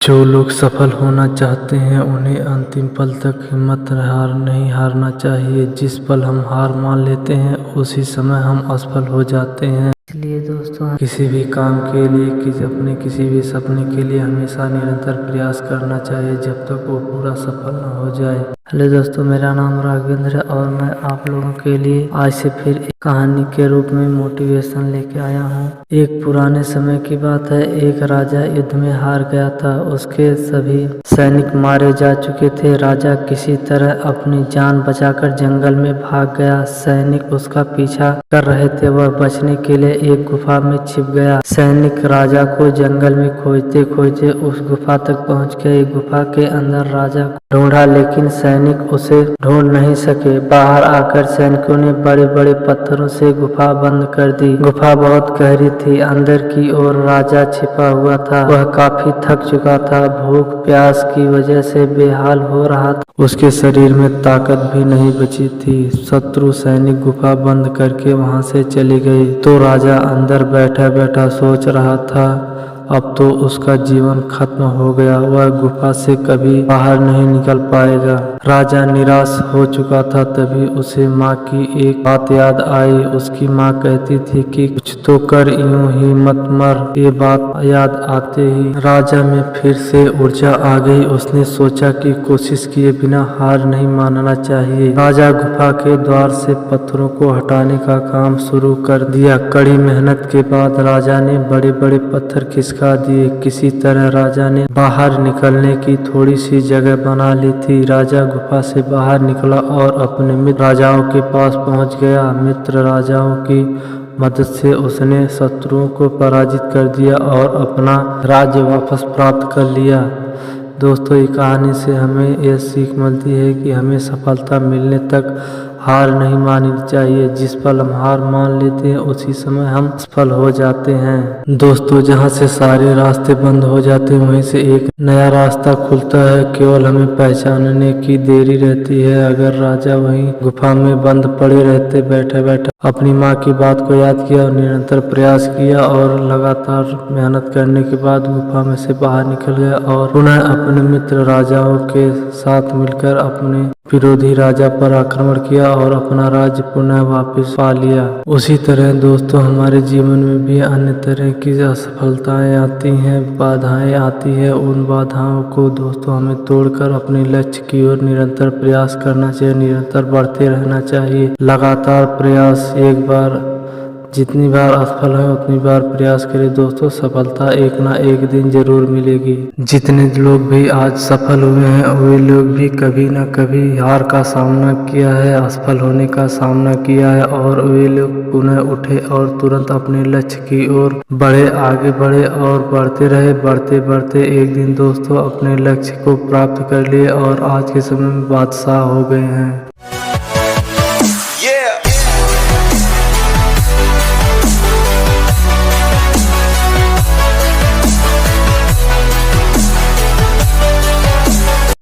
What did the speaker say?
जो लोग सफल होना चाहते हैं उन्हें अंतिम पल तक हिम्मत नहीं हारना चाहिए। जिस पल हम हार मान लेते हैं उसी समय हम असफल हो जाते हैं। इसलिए दोस्तों किसी भी काम के लिए अपने किसी भी सपने के लिए हमेशा निरंतर प्रयास करना चाहिए जब तक वो पूरा सफल न हो जाए। हेलो दोस्तों, मेरा नाम राघवेंद्र है और मैं आप लोगों के लिए आज से फिर एक कहानी के रूप में मोटिवेशन लेके आया हूँ। एक पुराने समय की बात है। एक राजा युद्ध में हार गया था। उसके सभी सैनिक मारे जा चुके थे। राजा किसी तरह अपनी जान बचाकर जंगल में भाग गया। सैनिक उसका पीछा कर रहे थे। वह बचने के लिए एक गुफा में छिप गया। सैनिक राजा को जंगल में खोजते खोजते उस गुफा तक पहुंच गए। गुफा के अंदर राजा को ढूंढा लेकिन सैनिक उसे ढूंढ नहीं सके। बाहर आकर सैनिकों ने बड़े बड़े पत्थरों से गुफा बंद कर दी। गुफा बहुत गहरी थी। अंदर की ओर राजा छिपा हुआ था। वह काफी थक चुका था। भूख प्यास की वजह से बेहाल हो रहा था। उसके शरीर में ताकत भी नहीं बची थी। शत्रु सैनिक गुफा बंद करके वहां से चले गए तो राजा अंदर बैठा बैठा सोच रहा था अब तो उसका जीवन खत्म हो गया। वह गुफा से कभी बाहर नहीं निकल पाएगा। राजा निराश हो चुका था। तभी उसे माँ की एक बात याद आई। उसकी माँ कहती थी कि कुछ तो कर, यूं ही मत मर। ये बात याद आते ही राजा में फिर से ऊर्जा आ गई। उसने सोचा कि कोशिश किए बिना हार नहीं मानना चाहिए। राजा गुफा के द्वार से पत्थरों को हटाने का काम शुरू कर दिया। कड़ी मेहनत के बाद राजा ने बड़े बड़े पत्थर खिसका दिए। किसी तरह राजा ने बाहर निकलने की थोड़ी सी जगह बना ली थी। राजा गुफा से बाहर निकला और अपने मित्र राजाओं के पास पहुंच गया। मित्र राजाओं की मदद से उसने शत्रुओं को पराजित कर दिया और अपना राज्य वापस प्राप्त कर लिया। दोस्तों, ये कहानी से हमें यह सीख मिलती है कि हमें सफलता मिलने तक हार नहीं माननी चाहिए। जिस पल हम हार मान लेते हैं उसी समय हम सफल हो जाते हैं। दोस्तों, जहां से सारे रास्ते बंद हो जाते हैं वहीं से एक नया रास्ता खुलता है। केवल हमें पहचानने की देरी रहती है। अगर राजा वहीं गुफा में बंद पड़े रहते, बैठे बैठे अपनी माँ की बात को याद किया और निरंतर प्रयास किया और लगातार मेहनत करने के बाद गुफा में से बाहर निकल गया और पुनः अपने मित्र राजाओं के साथ मिलकर अपने विरोधी राजा पर आक्रमण किया और अपना राज्य पुनः वापस पा लिया। उसी तरह दोस्तों, हमारे जीवन में भी अन्य तरह की असफलताएं आती हैं, बाधाएं आती है। उन बाधाओं को दोस्तों हमें तोड़कर अपने लक्ष्य की ओर निरंतर प्रयास करना चाहिए। निरंतर बढ़ते रहना चाहिए। लगातार प्रयास, एक बार जितनी बार असफल है उतनी बार प्रयास करें। दोस्तों, सफलता एक ना एक दिन जरूर मिलेगी। जितने लोग भी आज सफल हुए हैं वे लोग भी कभी ना कभी हार का सामना किया है, असफल होने का सामना किया है और वे लोग पुनः उठे और तुरंत अपने लक्ष्य की ओर बढ़े, आगे बढ़े और बढ़ते रहे। बढ़ते बढ़ते एक दिन दोस्तों अपने लक्ष्य को प्राप्त कर लिए और आज के समय में बादशाह हो गए हैं।